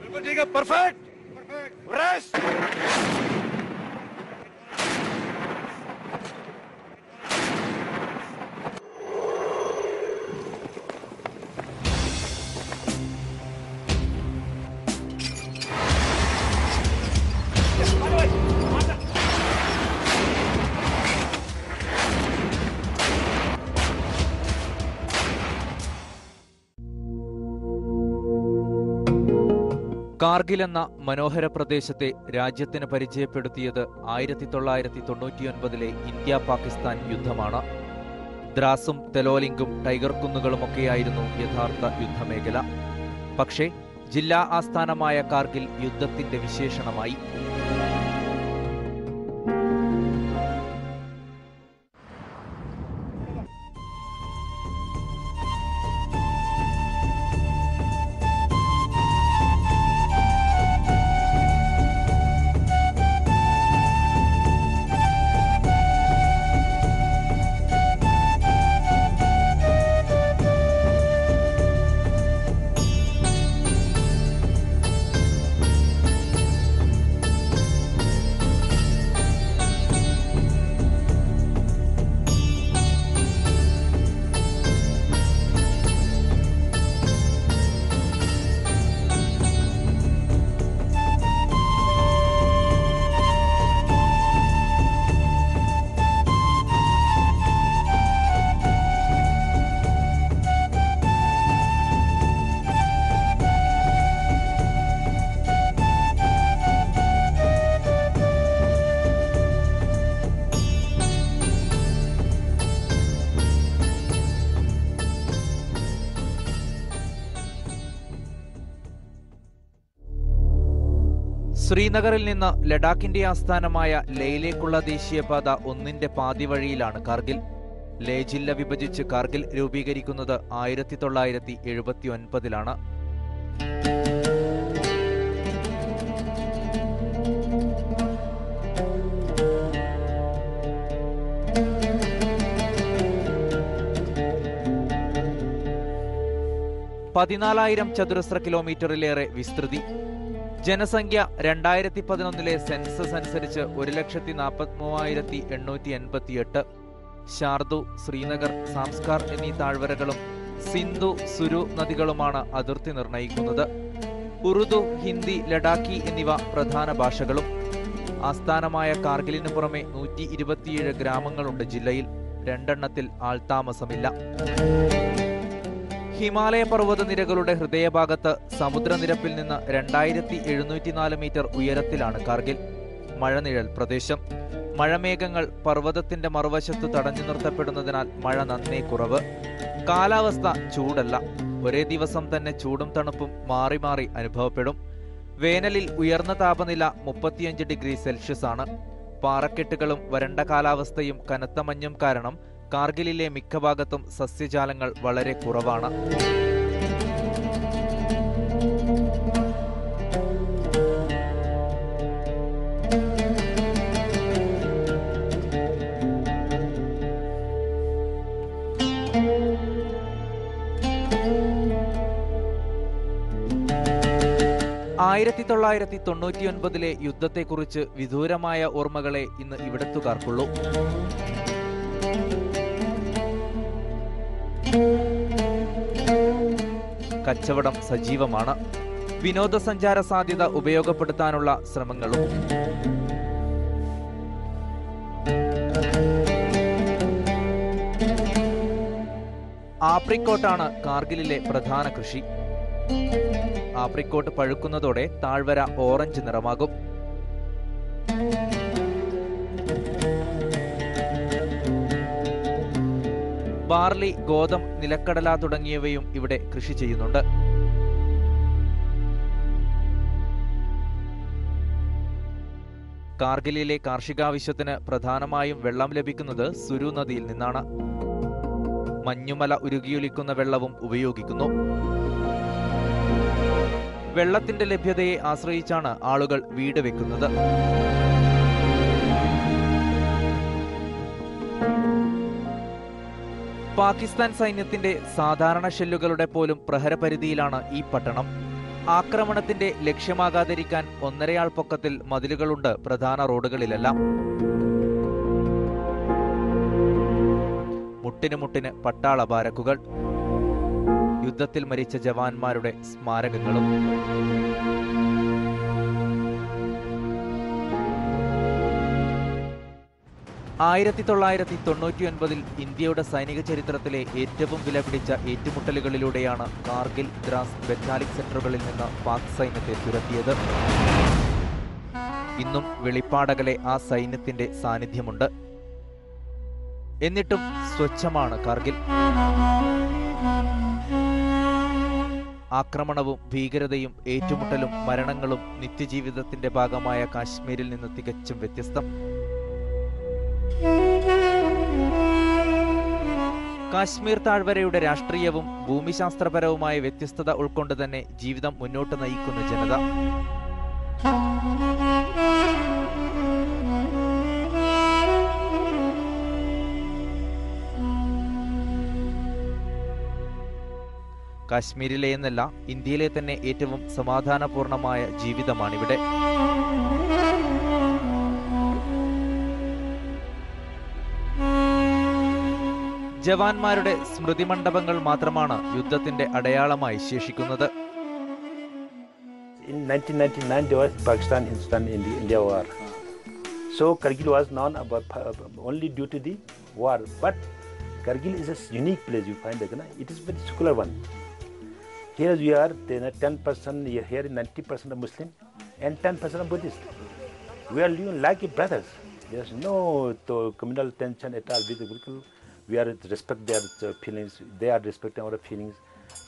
बिल्कुल ठीक है, परफेक्ट। रेस्ट। കാർഗിൽ എന്ന മനോഹര പ്രദേശത്തെ രാജ്യത്തിന് പരിചയപ്പെടുത്തിയത് 1999 ഇന്ത്യ പാകിസ്ഥാൻ യുദ്ധമാണ്. ദ്രാസും തെലോലിംഗും ടൈഗർ കുന്നുകളുമൊക്കെയായിരുന്നു യഥാർത്ഥ യുദ്ധമേഖല. പക്ഷേ ജില്ലാ ആസ്ഥാനമായ കാർഗിൽ യുദ്ധത്തിന്റെ വിശേഷണമായി. ശ്രീനഗറിൽ നിന്ന് ലഡാക്കിന്റെ ആസ്ഥാനമായ ലേയിലേക്കുള്ള ദേശീയപാത 1 പാതിവഴിയിലാണ് കാർഗിൽ. ലേ ജില്ല വിഭജിച്ച് കാർഗിൽ രൂപീകരിക്കുന്നത് 1979-ലാണ്. ചതുരശ്ര കിലോമീറ്ററിലേറെ വിസ്തൃതി. ജനസംഖ്യ 2011 സെൻസസ് അനുസരിച്ച് 1,43,888. ഷാർദു, ശ്രീനഗർ, സാംസ്കാർ എന്നീ താഴ്വരകളും സിന്ധു, സുരു നദികളുമാണ് അതിർത്തി നിർണയിക്കുന്നത്. ഉറുദു, ഹിന്ദി, ലഡാക്കി എന്നിവ പ്രധാന ഭാഷകളും. ആസ്ഥാനമായ കാർഗിലിനു പുറമെ 127 ഗ്രാമങ്ങളുണ്ട് ജില്ലയിൽ. 2 ആൾതാമസമില്ല. ഹിമാലയ പർവ്വതനിരകളുടെ ഹൃദയഭാഗത്ത് സമുദ്രനിരപ്പിൽ നിന്ന് 2704 മീറ്റർ ഉയരത്തിലാണ് കാർഗിൽ. മഴനിഴൽ പ്രദേശം. മഴമേഘങ്ങൾ പർവ്വതത്തിന്റെ മറുവശത്ത് തടഞ്ഞു നിർത്തപ്പെടുന്നതിനാൽ മഴ നന്നേ കുറവ്. കാലാവസ്ഥ ചൂടല്ല. ഒരേ ദിവസം തന്നെ ചൂടും തണുപ്പും മാറി മാറി അനുഭവപ്പെടും. വേനലിൽ ഉയർന്ന താപനില 35 ഡിഗ്രി സെൽഷ്യസ് ആണ്. പാറക്കെട്ടുകളും വരണ്ട കാലാവസ്ഥയും കനത്ത മഞ്ഞും കാരണം കാർഗിലിലെ മിക്ക ഭാഗത്തും സസ്യജാലങ്ങൾ വളരെ കുറവാണ്. ആയിരത്തി 1999 യുദ്ധത്തെക്കുറിച്ച് വിദൂരമായ ഓർമ്മകളെ ഇന്ന് ഇവിടത്തുകാർക്കുള്ളൂ. കച്ചവടം സജീവമാണ്. വിനോദസഞ്ചാര സാധ്യത ഉപയോഗപ്പെടുത്താനുള്ള ശ്രമങ്ങളും. ആപ്രിക്കോട്ടാണ് കാർഗിലിലെ പ്രധാന കൃഷി. ആപ്രിക്കോട്ട് പഴുക്കുന്നതോടെ താഴ്വര ഓറഞ്ച് നിറമാകും. ബാർലി, ഗോതം, നിലക്കടല തുടങ്ങിയവയും ഇവിടെ കൃഷി ചെയ്യുന്നുണ്ട്. കാർഗിലിലെ കാർഷികാവശ്യത്തിന് പ്രധാനമായും വെള്ളം ലഭിക്കുന്നത് സുരു നദിയിൽ നിന്നാണ്. മഞ്ഞുമല ഉരുകിയൊലിക്കുന്ന വെള്ളവും ഉപയോഗിക്കുന്നു. വെള്ളത്തിന്റെ ലഭ്യതയെ ആശ്രയിച്ചാണ് ആളുകൾ വീട് വെക്കുന്നത്. പാകിസ്ഥാൻ സൈന്യത്തിന്റെ സാധാരണ ഷെല്ലുകളുടെ പോലും പ്രഹരപരിധിയിലാണ് ഈ പട്ടണം. ആക്രമണത്തിന്റെ ലക്ഷ്യമാകാതിരിക്കാൻ 1.5 ആൾ പൊക്കത്തിൽ മതിലുകളുണ്ട് പ്രധാന റോഡുകളിലെല്ലാം. മുട്ടിന് പട്ടാള ബാരക്കുകൾ, യുദ്ധത്തിൽ മരിച്ച ജവാന്മാരുടെ സ്മാരകങ്ങളും. ആയിരത്തി 1999 ഇന്ത്യയുടെ സൈനിക ചരിത്രത്തിലെ ഏറ്റവും വിലപിടിച്ച ഏറ്റുമുട്ടലുകളിലൂടെയാണ് കാർഗിൽ, ദ്രാസ്, ബറ്റാലിക് സെക്ടറുകളിൽ നിന്ന് പാക് സൈന്യത്തെ തുരത്തിയത്. ഇന്നും വെളിപ്പാടകലെ ആ സൈന്യത്തിന്റെ സാന്നിധ്യമുണ്ട്. എന്നിട്ടും സ്വച്ഛമാണ് കാർഗിൽ. ആക്രമണവും ഭീകരതയും ഏറ്റുമുട്ടലും മരണങ്ങളും നിത്യജീവിതത്തിന്റെ ഭാഗമായ കാശ്മീരിൽ നിന്ന് തികച്ചും വ്യത്യസ്തം. കാശ്മീർ താഴ്വരയുടെ രാഷ്ട്രീയവും ഭൂമിശാസ്ത്രപരവുമായ വ്യത്യസ്തത ഉൾക്കൊണ്ട് തന്നെ ജീവിതം മുന്നോട്ട് നയിക്കുന്ന ജനത. കാശ്മീരിലെ എന്നല്ല, ഇന്ത്യയിലെ തന്നെ ഏറ്റവും സമാധാനപൂർണമായ ജീവിതമാണിവിടെ. ജവാന്മാരുടെ സ്മൃതി മണ്ഡപങ്ങൾ മാത്രമാണ് യുദ്ധത്തിന്റെ അടയാളമായി ശേഷിക്കുന്നത്. In 1999, there was Pakistan in the India war. So Kargil was known about only due to the war. But Kargil is a unique place. You find it, it is a very secular one. Here we are, 10% here, 90% of Muslim and 10% of Buddhist. We are living like brothers. There's no communal tension at all. We are respect their feelings. They are respecting our feelings.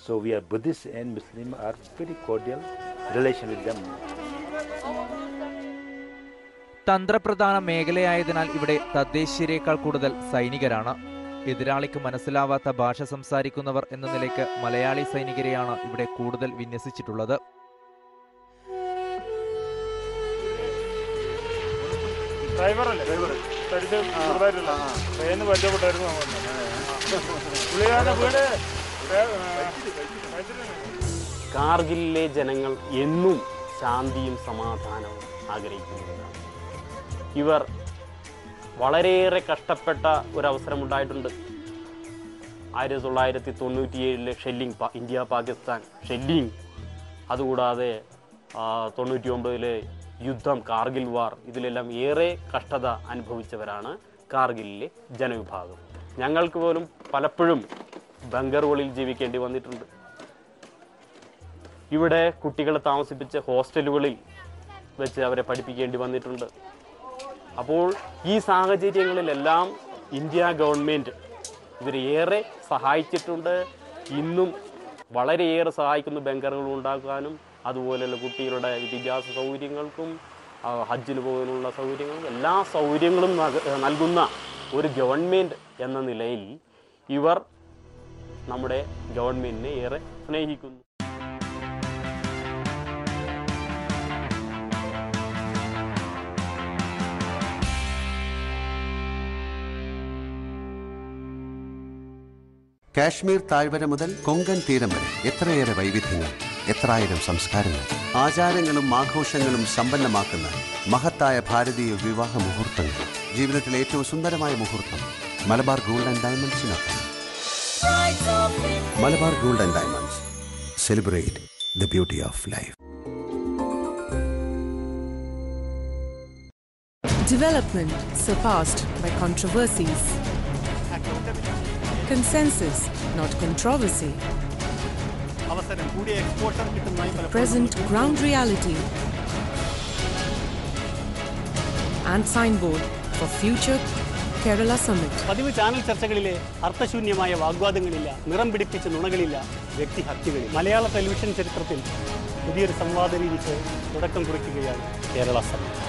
So we are Buddhist and Muslim are very cordial relation with them. തന്ത്രപ്രധാന മേഖലയായതിനാൽ ഇവിടെ തദ്ദേശീയരേക്കാൾ കൂടുതൽ സൈനികരാണ്. എതിരാളിക്ക് മനസ്സിലാവാത്ത ഭാഷ സംസാരിക്കുന്നവർ എന്ന നിലയ്ക്ക് മലയാളി സൈനികരെയാണ് ഇവിടെ കൂടുതൽ വിന്യസിച്ചിട്ടുള്ളത്. കാർഗിലിലെ ജനങ്ങൾ എന്നും ശാന്തിയും സമാധാനവും ആഗ്രഹിക്കുന്നവരാണ്. ഇവർ വളരെയേറെ കഷ്ടപ്പെട്ട ഒരവസരമുണ്ടായിട്ടുണ്ട്. 1997 ഷെല്ലിംഗ്, ഇന്ത്യ പാകിസ്ഥാൻ ഷെല്ലിംഗ്, അതുകൂടാതെ 99 യുദ്ധം, കാർഗിൽ വാർ, ഇതിലെല്ലാം ഏറെ കഷ്ടത അനുഭവിച്ചവരാണ് കാർഗിലിലെ ജനവിഭാഗം. ഞങ്ങൾക്ക് പോലും പലപ്പോഴും ബങ്കറുകളിൽ ജീവിക്കേണ്ടി വന്നിട്ടുണ്ട്. ഇവിടെ കുട്ടികളെ താമസിപ്പിച്ച് ഹോസ്റ്റലുകളിൽ വെച്ച് അവരെ പഠിപ്പിക്കേണ്ടി വന്നിട്ടുണ്ട്. അപ്പോൾ ഈ സാഹചര്യങ്ങളിലെല്ലാം ഇന്ത്യ ഗവൺമെൻറ് ഇവരെ ഏറെ സഹായിച്ചിട്ടുണ്ട്. ഇന്നും വളരെയേറെ സഹായിക്കുന്നു ബങ്കറുകൾ ഉണ്ടാക്കാനും, അതുപോലെയുള്ള കുട്ടികളുടെ വിദ്യാഭ്യാസ സൗകര്യങ്ങൾക്കും ഹജ്ജിന് പോകാനുള്ള സൗകര്യങ്ങളും എല്ലാ സൗകര്യങ്ങളും നൽകുന്ന ഒരു ഗവൺമെൻറ് എന്ന നിലയിൽ ഇവർ നമ്മുടെ ഗവൺമെൻറ്റിനെ ഏറെ സ്നേഹിക്കുന്നു. കാശ്മീർ താഴ്വര മുതൽ കൊങ്കൺ തീരം വരെ എത്രയേറെ വൈവിധ്യങ്ങൾ, എത്രായിരം സംസ്കാരങ്ങൾ, ആചാരങ്ങളും ആഘോഷങ്ങളും സമ്പന്നമാക്കുന്ന മഹത്തായ ഭാരതീയ വിവാഹ മുഹൂർത്തങ്ങൾ. ജീവിതത്തിലെ ഏറ്റവും സുന്ദരമായ മുഹൂർത്തം മലബാർ ഗോൾഡ് ആൻഡ് ഡയമണ്ട്സിനൊപ്പം. Malabar Gold and Diamonds, celebrate the beauty of life. Development surpassed by controversies. Consensus, not controversy. Present ground reality and signboard for future Kerala Summit. പതിവ് ചാനൽ ചർച്ചകളിലെ അർത്ഥശൂന്യമായ വാഗ്വാദങ്ങളില്ല, നിറം പിടിപ്പിച്ച നുണകളില്ല, വ്യക്തിഹത്യകളില്ല. മലയാള ടെലിവിഷൻ ചരിത്രത്തിൽ പുതിയൊരു സംവാദ രീതിക്ക് തുടക്കം കുറിക്കുകയാണ് കേരള സമ്മിറ്റ്.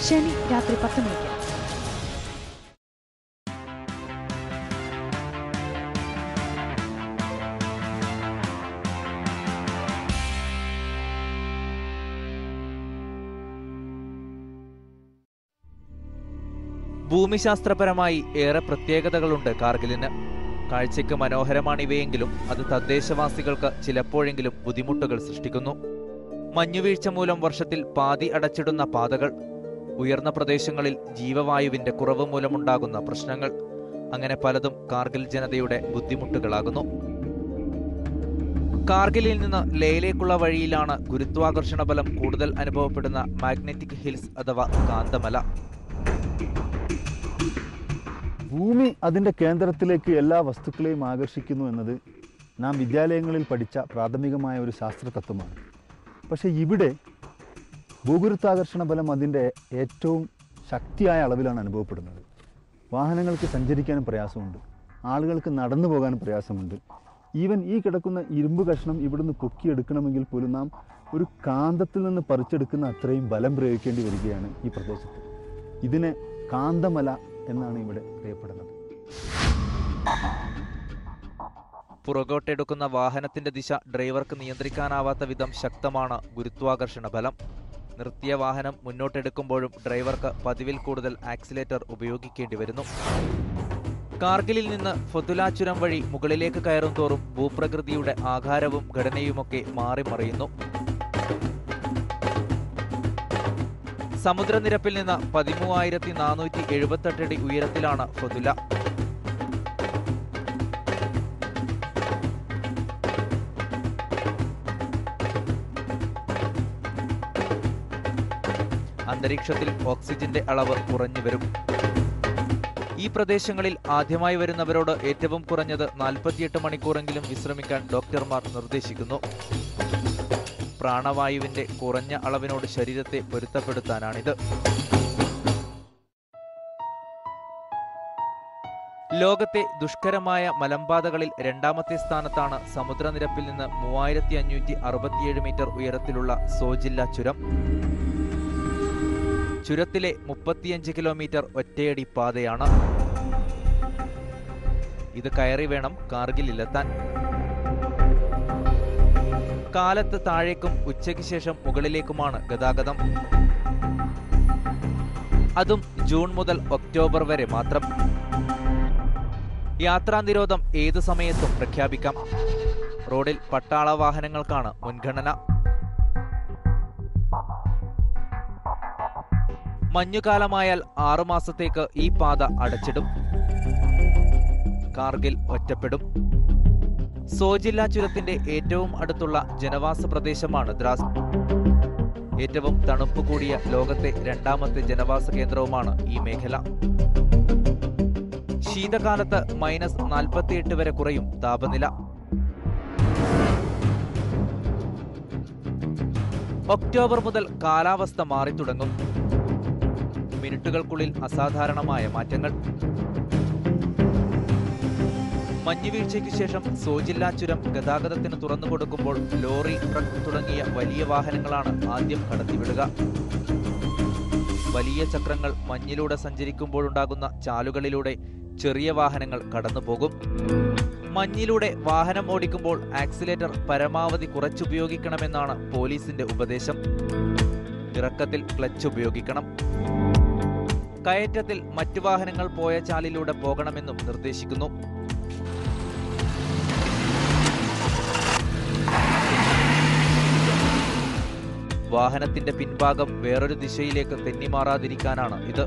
ശനി രാത്രി 10 മണിക്ക്. ഭൂമിശാസ്ത്രപരമായി ഏറെ പ്രത്യേകതകളുണ്ട് കാർഗിലിന്. കാഴ്ചയ്ക്ക് മനോഹരമാണിവയെങ്കിലും അത് തദ്ദേശവാസികൾക്ക് ചിലപ്പോഴെങ്കിലും ബുദ്ധിമുട്ടുകൾ സൃഷ്ടിക്കുന്നു. മഞ്ഞുവീഴ്ച മൂലം വർഷത്തിൽ പാതി അടച്ചിടുന്ന പാതകൾ, ഉയർന്ന പ്രദേശങ്ങളിൽ ജീവവായുവിന്റെ കുറവ് മൂലമുണ്ടാകുന്ന പ്രശ്നങ്ങൾ, അങ്ങനെ പലതും കാർഗിൽ ജനതയുടെ ബുദ്ധിമുട്ടുകളാകുന്നു. കാർഗിലിൽ നിന്ന് ലേയിലേക്കുള്ള വഴിയിലാണ് ഗുരുത്വാകർഷണ ബലം കൂടുതൽ അനുഭവപ്പെടുന്ന മാഗ്നറ്റിക് ഹിൽസ് അഥവാ കാന്തമല. ഭൂമി അതിൻ്റെ കേന്ദ്രത്തിലേക്ക് എല്ലാ വസ്തുക്കളെയും ആകർഷിക്കുന്നു എന്നത് നാം വിദ്യാലയങ്ങളിൽ പഠിച്ച പ്രാഥമികമായ ഒരു ശാസ്ത്ര തത്വമാണ്. പക്ഷേ ഇവിടെ ഭൂഗുരുത്വാകർഷണ ബലം അതിൻ്റെ ഏറ്റവും ശക്തിയായ അളവിലാണ് അനുഭവപ്പെടുന്നത്. വാഹനങ്ങൾക്ക് സഞ്ചരിക്കാനും പ്രയാസമുണ്ട്, ആളുകൾക്ക് നടന്നു പോകാനും പ്രയാസമുണ്ട്. ഈവൻ ഈ കിടക്കുന്ന ഇരുമ്പ് കഷ്ണം ഇവിടുന്ന് പൊക്കിയെടുക്കണമെങ്കിൽ പോലും നാം ഒരു കാന്തത്തിൽ നിന്ന് പറിച്ചെടുക്കുന്ന അത്രയും ബലം പ്രയോഗിക്കേണ്ടി വരികയാണ് ഈ പ്രദേശത്ത്. ഇതിനെ കാന്തമല എന്നാണ് ഇവിടെ അറിയപ്പെടുന്നത്. പുറകോട്ടെടുക്കുന്ന വാഹനത്തിന്റെ ദിശ ഡ്രൈവർക്ക് നിയന്ത്രിക്കാനാവാത്ത വിധം ശക്തമാണ് ഗുരുത്വാകർഷണ ബലം. നിർത്തിയ വാഹനം മുന്നോട്ടെടുക്കുമ്പോഴും ഡ്രൈവർക്ക് പതിവിൽ കൂടുതൽ ആക്സിലേറ്റർ ഉപയോഗിക്കേണ്ടി വരുന്നു. കാർഗിലിൽ നിന്ന് ഫതുല ചുരം വഴി മുകളിലേക്ക് കയറും തോറും ഭൂപ്രകൃതിയുടെ ആകാരവും ഘടനയുമൊക്കെ മാറിമറിയുന്നു. സമുദ്രനിരപ്പിൽ നിന്ന് 13,478 അടി ഉയരത്തിലാണ് ഫതുല. അന്തരീക്ഷത്തിൽ ഓക്സിജന്റെ അളവ് കുറഞ്ഞു വരും. ഈ പ്രദേശങ്ങളിൽ ആദ്യമായി വരുന്നവരോട് ഏറ്റവും കുറഞ്ഞത് 48 മണിക്കൂറെങ്കിലും വിശ്രമിക്കാൻ ഡോക്ടർമാർ നിർദ്ദേശിക്കുന്നു. പ്രാണവായുവിന്റെ കുറഞ്ഞ അളവിനോട് ശരീരത്തെ പൊരുത്തപ്പെടുത്താനാണിത്. ലോകത്തെ ദുഷ്കരമായ മലമ്പാതകളിൽ രണ്ടാമത്തെ സ്ഥാനത്താണ് സമുദ്രനിരപ്പിൽ നിന്ന് 3567 മീറ്റർ ഉയരത്തിലുള്ള സോജില്ല ചുരം. ചുരത്തിലെ 35 കിലോമീറ്റർ ഒറ്റയടി പാതയാണ്. ഇത് കയറി വേണം കാർഗിലിലെത്താൻ. കാലത്ത് താഴേക്കും ഉച്ചയ്ക്ക് ശേഷം മുകളിലേക്കുമാണ് ഗതാഗതം. അതും ജൂൺ മുതൽ ഒക്ടോബർ വരെ മാത്രം. യാത്രാ നിരോധം ഏതു സമയത്തും പ്രഖ്യാപിക്കാം. റോഡിൽ പട്ടാള വാഹനങ്ങൾക്കാണ് മുൻഗണന. മഞ്ഞുകാലമായാൽ 6 മാസത്തേക്ക് ഈ പാത അടച്ചിടും. കാർഗിൽ ഒറ്റപ്പെടും. സോജില്ല ചുരത്തിന്റെ ഏറ്റവും അടുത്തുള്ള ജനവാസ പ്രദേശമാണ് ദ്രാസ്. ഏറ്റവും തണുപ്പ് കൂടിയ ലോകത്തെ രണ്ടാമത്തെ ജനവാസ കേന്ദ്രവുമാണ് ഈ മേഖല. ശീതകാലത്ത് -48 വരെ കുറയും താപനില. ഒക്ടോബർ മുതൽ കാലാവസ്ഥ മാറിത്തുടങ്ങും. മിനിറ്റുകൾക്കുള്ളിൽ അസാധാരണമായ മാറ്റങ്ങൾ. മഞ്ഞുവീഴ്ചയ്ക്ക് ശേഷം സോജില്ല ചുരം ഗതാഗതത്തിന് തുറന്നുകൊടുക്കുമ്പോൾ ലോറി, ട്രക്ക് തുടങ്ങിയ വലിയ വാഹനങ്ങളാണ് ആദ്യം കടത്തിവിടുക. വലിയ ചക്രങ്ങൾ മഞ്ഞിലൂടെ സഞ്ചരിക്കുമ്പോഴുണ്ടാകുന്ന ചാലുകളിലൂടെ ചെറിയ വാഹനങ്ങൾ കടന്നുപോകും. മഞ്ഞിലൂടെ വാഹനം ഓടിക്കുമ്പോൾ ആക്സിലേറ്റർ പരമാവധി കുറച്ചുപയോഗിക്കണമെന്നാണ് പോലീസിന്റെ ഉപദേശം. ഇറക്കത്തിൽ ക്ലച്ച് ഉപയോഗിക്കണം. കയറ്റത്തിൽ മറ്റു വാഹനങ്ങൾ പോയ ചാലിലൂടെ പോകണമെന്നും നിർദ്ദേശിക്കുന്നു. വാഹനത്തിന്റെ പിൻഭാഗം വേറൊരു ദിശയിലേക്ക് തെന്നിമാറാതിരിക്കാനാണ് ഇത്.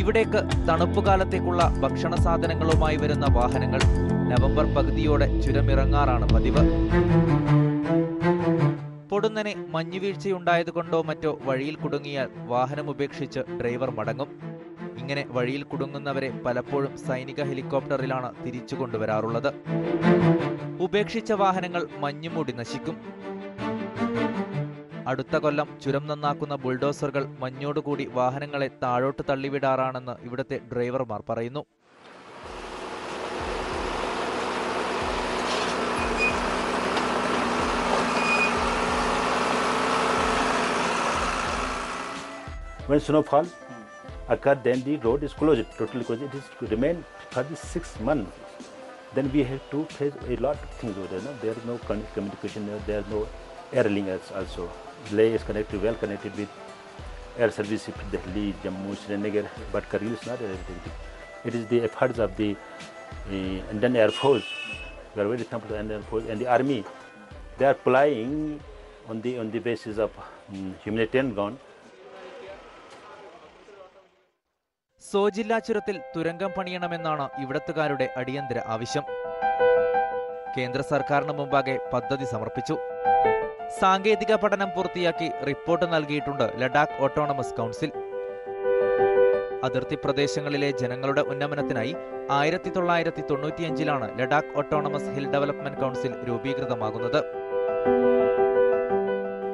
ഇവിടേക്ക് തണുപ്പുകാലത്തേക്കുള്ള ഭക്ഷണ സാധനങ്ങളുമായി വരുന്ന വാഹനങ്ങൾ നവംബർ പകുതിയോടെ ചുരമിറങ്ങാറാണ് പതിവ്. പൊടുന്നനെ മഞ്ഞുവീഴ്ചയുണ്ടായതുകൊണ്ടോ മറ്റോ വഴിയിൽ കുടുങ്ങിയാൽ വാഹനം ഉപേക്ഷിച്ച് ഡ്രൈവർ മടങ്ങും. ഇങ്ങനെ വഴിയിൽ കുടുങ്ങുന്നവരെ പലപ്പോഴും സൈനിക ഹെലികോപ്റ്ററിലാണ് തിരിച്ചു കൊണ്ടുവരാറുള്ളത്. ഉപേക്ഷിച്ച വാഹനങ്ങൾ മഞ്ഞുമൂടി നശിക്കും. അടുത്ത കൊല്ലം ചുരം നന്നാക്കുന്ന ബുൾഡോസറുകൾ മഞ്ഞോടുകൂടി വാഹനങ്ങളെ താഴോട്ട് തള്ളിവിടാറാണെന്ന് ഇവിടുത്തെ ഡ്രൈവർമാർ പറയുന്നു. When snowfall occurs, then the road is closed, totally closed. It is to remain for the 6 months. Then we have to face a lot of things over there. No? There is no communication. There is no air link also. Leh is connected, well connected with air service with Delhi, Jammu, Srinagar, but Kargil is not related. It is the efforts of the Indian Air Force. We are very thankful to the Indian Air Force and the Army. They are flying on the basis of humanitarian ground. സോജില്ലാ ചുരത്തിൽ തുരങ്കം പണിയണമെന്നാണ് ഇവിടത്തുകാരുടെ അടിയന്തര ആവശ്യം. കേന്ദ്ര സർക്കാരിന് മുമ്പാകെ പദ്ധതി സമർപ്പിച്ചു. സാങ്കേതിക പഠനം പൂർത്തിയാക്കി റിപ്പോർട്ട് നൽകിയിട്ടുണ്ട് ലഡാക്ക് ഓട്ടോണമസ് കൗൺസിൽ. അതിർത്തി പ്രദേശങ്ങളിലെ ജനങ്ങളുടെ ഉന്നമനത്തിനായി 1995 Ladakh Autonomous Hill Development Council രൂപീകൃതമാകുന്നത്.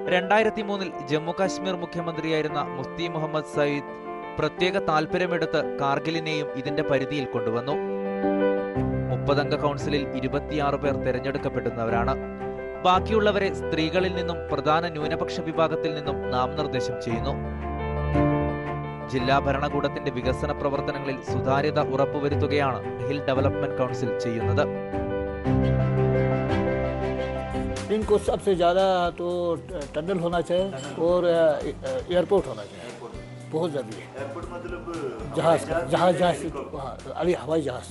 2003 ജമ്മു കാശ്മീർ മുഖ്യമന്ത്രിയായിരുന്ന മുഫ്തി മുഹമ്മദ് സയ്യിദ് പ്രത്യേക താൽപര്യമെടുത്ത് കാർഗിലിനെയും ഇതിന്റെ പരിധിയിൽ കൊണ്ടുവന്നു. 30 അംഗ കൗൺസിലിൽ 26 പേർ തെരഞ്ഞെടുക്കപ്പെടുന്നവരാണ്. ബാക്കിയുള്ളവരെ സ്ത്രീകളിൽ നിന്നും പ്രധാന ന്യൂനപക്ഷ വിഭാഗത്തിൽ നിന്നും നാമനിർദ്ദേശം ചെയ്യുന്നു. ജില്ലാ ഭരണകൂടത്തിന്റെ വികസന പ്രവർത്തനങ്ങളിൽ സുതാര്യത ഉറപ്പുവരുത്തുകയാണ് ഹിൽ ഡെവലപ്മെന്റ് കൗൺസിൽ ചെയ്യുന്നത്. इनको सबसे ज़्यादा तो टनल होना चाहिए और एयरपोर्ट होना चाहिए, बहुत ज़रूरी है. जहाज अभी हवाई जहाज़,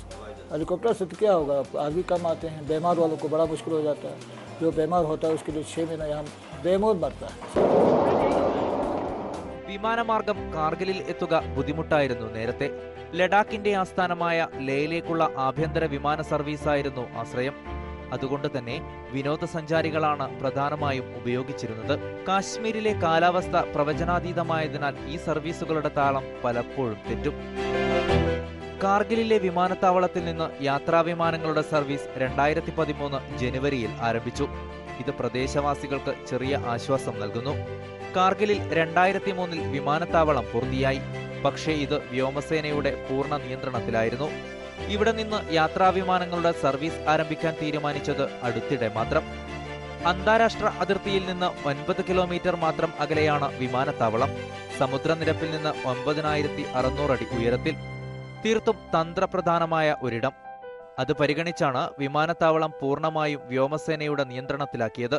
हेलीकॉप्टर से तो क्या होगा, आदमी कम आते हैं, बीमार वालों को बड़ा मुश्किल हो जाता है. जो बीमार होता है उसके लिए 6 महीना यहाँ बेमौत मरता है. വിമാനമാർഗം കാർഗിലിൽ എത്തുക ബുദ്ധിമുട്ടായിരുന്നു നേരത്തെ. ലഡാക്കിന്റെ ആസ്ഥാനമായ ലേയിലേക്കുള്ള ആഭ്യന്തര വിമാന സർവീസായിരുന്നു ആശ്രയം. അതുകൊണ്ട് തന്നെ വിനോദസഞ്ചാരികളാണ് പ്രധാനമായും ഉപയോഗിച്ചിരുന്നത്. കാശ്മീരിലെ കാലാവസ്ഥ പ്രവചനാതീതമായതിനാൽ ഈ സർവീസുകളുടെ താളം പലപ്പോഴും തെറ്റും. കാർഗിലിലെ വിമാനത്താവളത്തിൽ നിന്ന് യാത്രാവിമാനങ്ങളുടെ സർവീസ് 2013 ജനുവരിയിൽ ആരംഭിച്ചു. ഇത് പ്രദേശവാസികൾക്ക് ചെറിയ ആശ്വാസം നൽകുന്നു. കാർഗിലിൽ 2003 വിമാനത്താവളം പൂർത്തിയായി. പക്ഷേ ഇത് വ്യോമസേനയുടെ പൂർണ്ണ നിയന്ത്രണത്തിലായിരുന്നു. ഇവിടെ നിന്ന് യാത്രാവിമാനങ്ങളുടെ സർവീസ് ആരംഭിക്കാൻ തീരുമാനിച്ചത് അടുത്തിടെ മാത്രം. അന്താരാഷ്ട്ര അതിർത്തിയിൽ നിന്ന് 9 കിലോമീറ്റർ മാത്രം അകലെയാണ് വിമാനത്താവളം. സമുദ്രനിരപ്പിൽ നിന്ന് 9600 അടി ഉയരത്തിൽ. തീർത്തും തന്ത്രപ്രധാനമായ ഒരിടം. അത് പരിഗണിച്ചാണ് വിമാനത്താവളം പൂർണ്ണമായും വ്യോമസേനയുടെ നിയന്ത്രണത്തിലാക്കിയത്.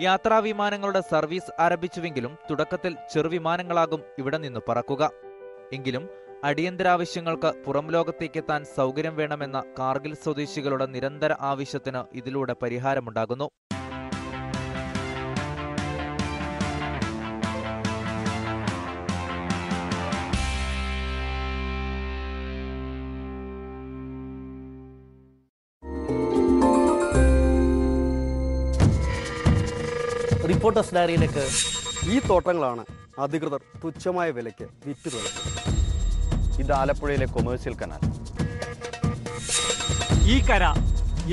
യാത്രാവിമാനങ്ങളുടെ സർവീസ് ആരംഭിച്ചുവെങ്കിലും തുടക്കത്തിൽ ചെറുവിമാനങ്ങളാകും ഇവിടെ നിന്ന് പറക്കുക. എങ്കിലും അടിയന്തരാവശ്യങ്ങൾക്ക് പുറം ലോകത്തേക്കെത്താൻ സൗകര്യം വേണമെന്ന കാർഗിൽ സ്വദേശികളുടെ നിരന്തര ആവശ്യത്തിന് ഇതിലൂടെ പരിഹാരമുണ്ടാകുന്നു. റിപ്പോർട്ടേഴ്സ് ഡയറിയിലേക്ക്. ഈ തോട്ടങ്ങളാണ് അധികൃതർ തുച്ഛമായ വിലയ്ക്ക് വിറ്റ് തുറക്കുന്നത്. ഇത് ആലപ്പുഴയിലെ കൊമേഴ്സ്യൽ കനാൽ. ഈ കര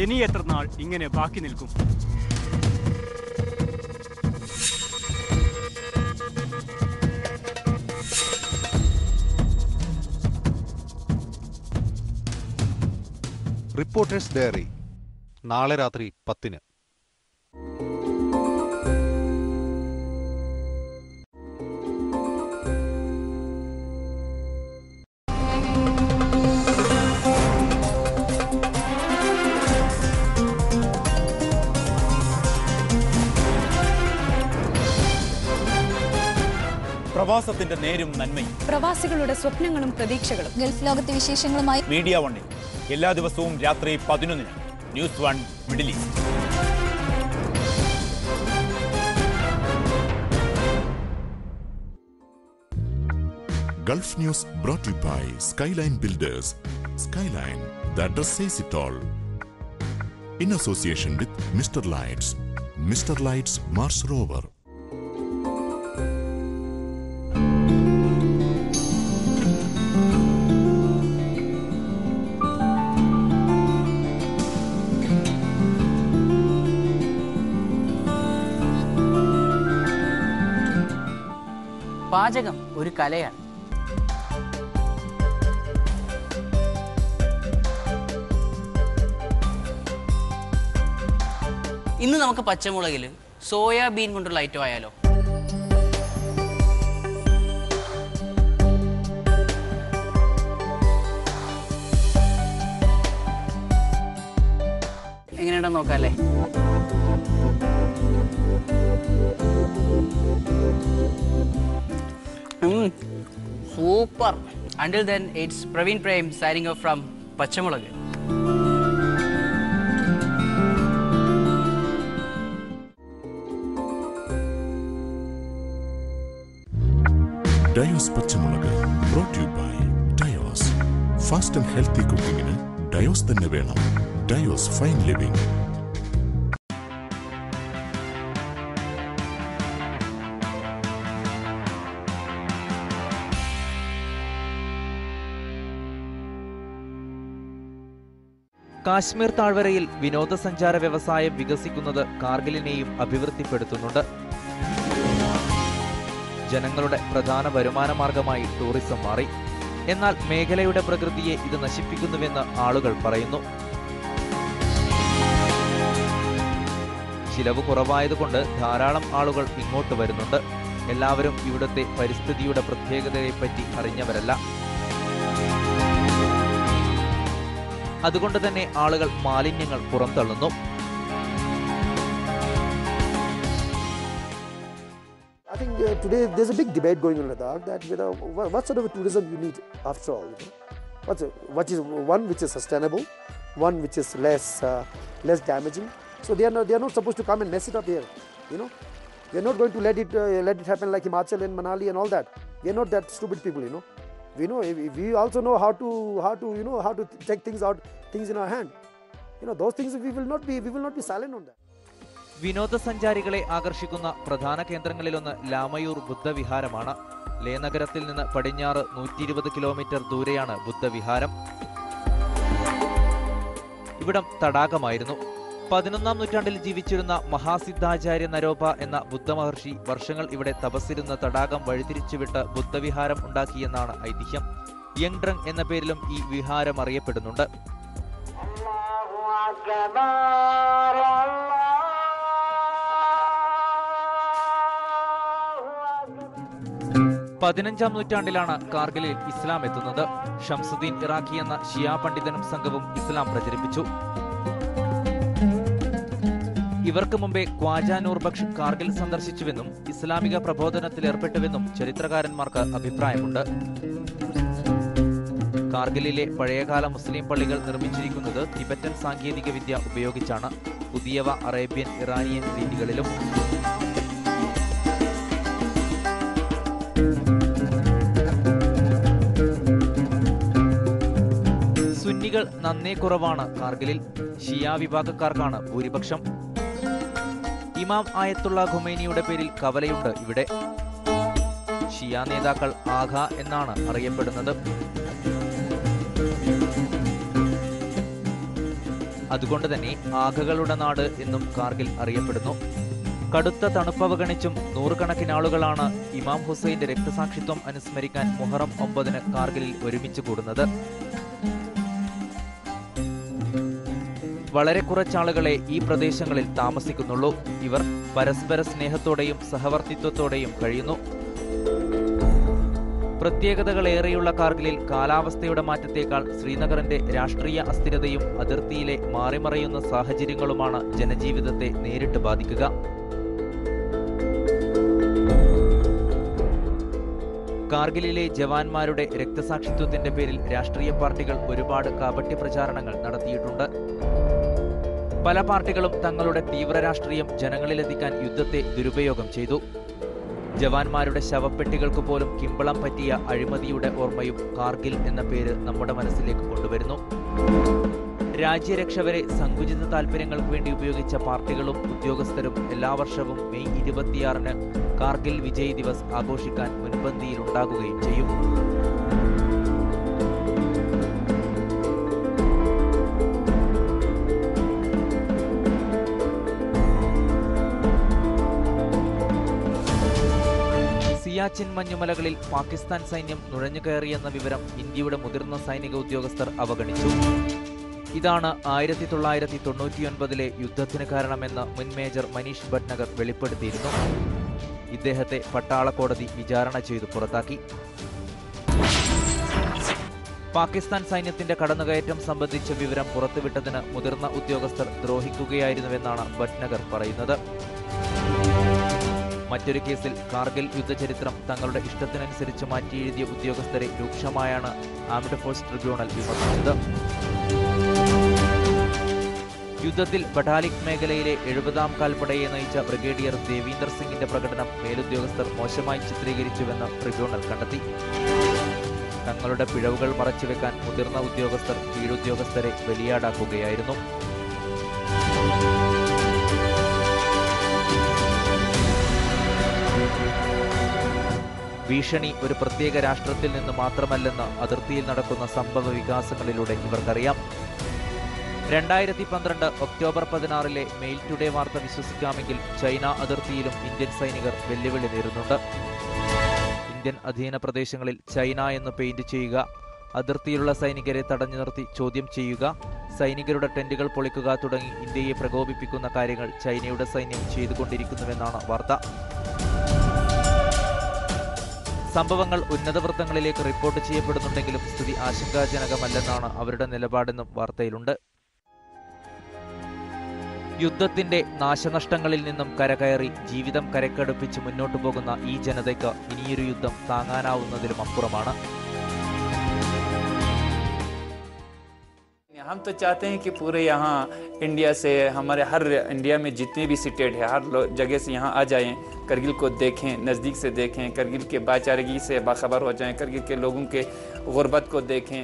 ഇനി എത്ര നാൾ ഇങ്ങനെ ബാക്കി നിൽക്കും? റിപ്പോർട്ടേഴ്സ് ഡയറി നാളെ രാത്രി 10-ന്. പ്രവാസത്തിന്റെ നേരും നന്മയും, പ്രവാസികളുടെ സ്വപ്നങ്ങളും പ്രതീക്ഷകളും, ഗൾഫ് ലോകത്തെ വിശേഷങ്ങളുമായി മീഡിയ വണ്ണിൽ എല്ലാ ദിവസവും രാത്രി 11-ന് News 1 Middle East. Gulf News brought to you by Skyline Builders. Skyline, the address says it all. In association with Mr. Lights. Mr. Lights Mars Rover. പാചകം ഒരു കലയാണ്. ഇന്ന് നമുക്ക് പച്ചമുളകിൽ സോയാബീൻ കൊണ്ടുള്ള ഐറ്റം ആയാലോ? എങ്ങനെയുണ്ടെന്ന് നോക്കാല്ലേ? Super. Until then, it's Praveen Prem signing off from Pachamulagu. Dios Pachamulagu brought to you by Dios. Fast and healthy cooking Dios തന്നെ വേണം. Dios Fine Living. കാശ്മീർ താഴ്വരയിൽ വിനോദസഞ്ചാര വ്യവസായം വികസിക്കുന്നത് കാർഗിലിനെയും അഭിവൃദ്ധിപ്പെടുത്തുന്നുണ്ട്. ജനങ്ങളുടെ പ്രധാന വരുമാന മാർഗമായി ടൂറിസം മാറി. എന്നാൽ മേഖലയുടെ പ്രകൃതിയെ ഇത് നശിപ്പിക്കുന്നുവെന്ന് ആളുകൾ പറയുന്നു. ചിലവ് കുറവായതുകൊണ്ട് ധാരാളം ആളുകൾ ഇങ്ങോട്ട് വരുന്നുണ്ട്. എല്ലാവരും ഇവിടുത്തെ പരിസ്ഥിതിയുടെ പ്രത്യേകതയെപ്പറ്റി അറിഞ്ഞവരല്ല. അതുകൊണ്ട് തന്നെ ആളുകൾ മാലിന്യങ്ങൾ പുറന്തള്ളുന്നു. I think today there's a big debate going on in Ladakh that what sort of a tourism you need after all. What is one which is sustainable, one which is less damaging. So they are not supposed to come and mess it up here. We are not going to let it happen like Himachal and Manali and all that. We are not that stupid people. We also know how to take things in our hand. Those things we will not be silent on that. വിനോദസഞ്ചാരികളെ ആകർഷിക്കുന്ന പ്രധാന കേന്ദ്രങ്ങളിലൊന്ന് ലാമയൂർ ബുദ്ധവിഹാരമാണ്. ലേ നഗരത്തിൽ നിന്ന് പടിഞ്ഞാറ് 120 kilometre ദൂരെയാണ് ബുദ്ധവിഹാരം. ഇവിടം തടാകമായിരുന്നു. 11ാം നൂറ്റാണ്ടിൽ ജീവിച്ചിരുന്ന മഹാസിദ്ധാചാര്യ നരോപ എന്ന ബുദ്ധമഹർഷി വർഷങ്ങൾ ഇവിടെ തപസ്സിരുന്ന തടാകം വഴിതിരിച്ചുവിട്ട് ബുദ്ധവിഹാരം ഉണ്ടാക്കിയെന്നാണ് ഐതിഹ്യം. യങ് ഡ്രങ് എന്ന പേരിലും ഈ വിഹാരം അറിയപ്പെടുന്നുണ്ട്. 15ാം നൂറ്റാണ്ടിലാണ് കാർഗിലിൽ ഇസ്ലാം എത്തുന്നത്. ഷംസുദ്ദീൻ ഇറാഖി എന്ന ഷിയാ പണ്ഡിതനും സംഘവും ഇസ്ലാം പ്രചരിപ്പിച്ചു. ഇവർക്ക് മുമ്പേ ഖ്വാജ നൂർബക്ഷ് കാർഗിൽ സന്ദർശിച്ചുവെന്നും ഇസ്ലാമിക പ്രബോധനത്തിൽ ഏർപ്പെട്ടുവെന്നും ചരിത്രകാരന്മാർക്ക് അഭിപ്രായമുണ്ട്. കാർഗിലിലെ പഴയകാല മുസ്ലിം പള്ളികൾ നിർമ്മിച്ചിരിക്കുന്നത് ടിബറ്റൻ സാങ്കേതിക വിദ്യ ഉപയോഗിച്ചാണ്. പുതിയവ അറേബ്യൻ ഇറാനിയൻ രീതികളിലും. സുന്നികൾ നന്നേ കുറവാണ് കാർഗിലിൽ. ഷിയ വിഭാഗക്കാർക്കാണ് ഭൂരിപക്ഷം. ഇമാം ആയത്തുള്ള ഖുമൈനിയുടെ പേരിൽ കവലയുണ്ട് ഇവിടെ. ഷിയ നേതാക്കൾ ആഘ എന്നാണ് അറിയപ്പെടുന്നത്. അതുകൊണ്ട് തന്നെ ആഘകളുടെ നാട് എന്നും കാർഗിൽ അറിയപ്പെടുന്നു. കടുത്ത തണുപ്പവഗണിച്ചും നൂറുകണക്കിന് ആളുകളാണ് ഇമാം ഹുസൈന്റെ രക്തസാക്ഷിത്വം അനുസ്മരിക്കാൻ മുഹറം 9 കാർഗിലിൽ ഒരുമിച്ച് കൂടുന്നത്. വളരെ കുറച്ചാളുകളെ ഈ പ്രദേശങ്ങളിൽ താമസിക്കുന്നുള്ളൂ. ഇവർ പരസ്പര സ്നേഹത്തോടെയും സഹവർത്തിത്വത്തോടെയും കഴിയുന്നു. പ്രത്യേകതകളേറെയുള്ള കാർഗിലിൽ കാലാവസ്ഥയുടെ മാറ്റത്തേക്കാൾ ശ്രീനഗറിന്റെ രാഷ്ട്രീയ അസ്ഥിരതയും അതിർത്തിയിലെ മാറിമറയുന്ന സാഹചര്യങ്ങളുമാണ് ജനജീവിതത്തെ നേരിട്ട് ബാധിക്കുക. കാർഗിലിലെ ജവാന്മാരുടെ രക്തസാക്ഷിത്വത്തിന്റെ പേരിൽ രാഷ്ട്രീയ പാർട്ടികൾ ഒരുപാട് കാപട്യ പ്രചാരണങ്ങൾ നടത്തിയിട്ടുണ്ട്. പല പാർട്ടികളും തങ്ങളുടെ തീവ്ര രാഷ്ട്രീയം ജനങ്ങളിലെത്തിക്കാൻ യുദ്ധത്തെ ദുരുപയോഗം ചെയ്തു. ജവാന്മാരുടെ ശവപ്പെട്ടികൾക്ക് പോലും കിമ്പളം പറ്റിയ അഴിമതിയുടെ ഓർമ്മയും കാർഗിൽ എന്ന പേര് നമ്മുടെ മനസ്സിലേക്ക് കൊണ്ടുവരുന്നു. രാജ്യരക്ഷ വരെ സങ്കുചിത താൽപര്യങ്ങൾക്ക് വേണ്ടി ഉപയോഗിച്ച പാർട്ടികളും ഉദ്യോഗസ്ഥരും എല്ലാ വർഷവും മെയ് 26 കാർഗിൽ വിജയ് ദിവസ് ആഘോഷിക്കാൻ മുൻപന്തിയിലുണ്ടാകുകയും ചെയ്യും. സിയാച്ചിൻ മഞ്ഞുമലകളിൽ പാകിസ്ഥാൻ സൈന്യം നുഴഞ്ഞുകയറിയെന്ന വിവരം ഇന്ത്യയുടെ മുതിർന്ന സൈനിക ഉദ്യോഗസ്ഥർ അവഗണിച്ചു. ഇതാണ് 1999 യുദ്ധത്തിന് കാരണമെന്ന് മുൻ മേജർ മനീഷ് ഭട്നഗർ വെളിപ്പെടുത്തിയിരുന്നു. ഇദ്ദേഹത്തെ പട്ടാള കോടതി വിചാരണ ചെയ്തു പുറത്താക്കി. പാകിസ്ഥാൻ സൈന്യത്തിന്റെ കടന്നുകയറ്റം സംബന്ധിച്ച വിവരം പുറത്തുവിട്ടതിന് മുതിർന്ന ഉദ്യോഗസ്ഥർ ദ്രോഹിക്കുകയായിരുന്നുവെന്നാണ് ഭട്നഗർ പറയുന്നത്. മറ്റൊരു കേസിൽ കാർഗിൽ യുദ്ധചരിത്രം തങ്ങളുടെ ഇഷ്ടത്തിനനുസരിച്ച് മാറ്റിയെഴുതിയ ഉദ്യോഗസ്ഥരെ രൂക്ഷമായാണ് ആംഡ് ഫോഴ്സ് ട്രിബ്യൂണൽ വിമർശിച്ചത്. യുദ്ധത്തിൽ ബഠാലിക് മേഖലയിലെ 70ാം കാൽപ്പടയെ നയിച്ച ബ്രിഗേഡിയർ ദേവീന്ദർ സിംഗിന്റെ പ്രകടനം മേലുദ്യോഗസ്ഥർ മോശമായി ചിത്രീകരിച്ചുവെന്ന് ട്രിബ്യൂണൽ കണ്ടെത്തി. തങ്ങളുടെ പിഴവുകൾ മറച്ചുവെക്കാൻ മുതിർന്ന ഉദ്യോഗസ്ഥർ കീഴുദ്യോഗസ്ഥരെ ബലിയാടാക്കുകയായിരുന്നു. ഭീഷണി ഒരു പ്രത്യേക രാഷ്ട്രത്തിൽ നിന്ന് മാത്രമല്ലെന്ന് അതിർത്തിയിൽ നടക്കുന്ന സംഭവ വികാസങ്ങളിലൂടെ ഇവർക്കറിയാം. 2012 ഒക്ടോബർ 16 മെയിൽ ടുഡേ വാർത്ത വിശ്വസിക്കാമെങ്കിൽ ചൈന അതിർത്തിയിലും ഇന്ത്യൻ സൈനികർ വെല്ലുവിളി നേരിടുന്നുണ്ട്. ഇന്ത്യൻ അധീന പ്രദേശങ്ങളിൽ ചൈന എന്ന് പെയിന്റ് ചെയ്യുക, അതിർത്തിയിലുള്ള സൈനികരെ തടഞ്ഞു നിർത്തി ചോദ്യം ചെയ്യുക, സൈനികരുടെ ടെന്റുകൾ പൊളിക്കുക തുടങ്ങി ഇന്ത്യയെ പ്രകോപിപ്പിക്കുന്ന കാര്യങ്ങൾ ചൈനയുടെ സൈന്യം ചെയ്തുകൊണ്ടിരിക്കുന്നുവെന്നാണ് വാർത്ത. സംഭവങ്ങൾ ഉന്നത വൃത്തങ്ങളിലേക്ക് റിപ്പോർട്ട് ചെയ്യപ്പെടുന്നുണ്ടെങ്കിലും സ്ഥിതി ആശങ്കാജനകമല്ലെന്നാണ് അവരുടെ നിലപാടെന്നും വാർത്തയിലുണ്ട്. യുദ്ധത്തിന്റെ നാശനഷ്ടങ്ങളിൽ നിന്നും കരകയറി ജീവിതം കരക്കടുപ്പിച്ച് മുന്നോട്ടു പോകുന്ന ഈ ജനതയ്ക്ക് ഇനിയൊരു യുദ്ധം താങ്ങാനാവുന്നതിലും അപ്പുറമാണ്. हम तो चाहते हैं कि पूरे यहाँ इंडिया से हमारे हर इंडिया में जितने भी स्टेट है हर जगह से यहाँ आ जाएं, करगिल को देखें, नज़दीक से देखें, करगिल के भाईचारगी से बाखबर हो जाएं, करगिल के लोगों के गुर्बत को देखें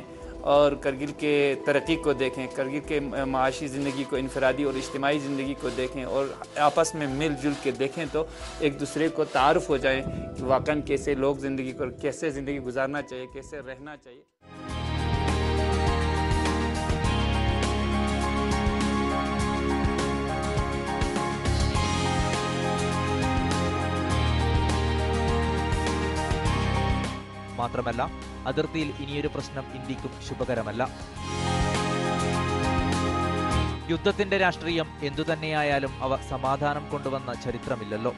और करगिल के तरक्की को देखें, करगिल के माशी ज़िंदगी को, इनफरादी और इज्तिमाई ज़िंदगी को देखें और आपस में मिलजुल के देखें तो एक दूसरे को तारुफ हो जाएं कि वाकई कैसे लोग ज़िंदगी को कैसे ज़िंदगी गुजारना चाहिए, कैसे रहना चाहिए. മാത്രമല്ല അതിർത്തിയിൽ ഇനിയൊരു പ്രശ്നം ഇന്ത്യക്കും ശുഭകരമല്ല. യുദ്ധത്തിന്റെ രാഷ്ട്രീയം എന്തുതന്നെയായാലും അവ സമാധാനം കൊണ്ടുവന്ന ചരിത്രമില്ലല്ലോ.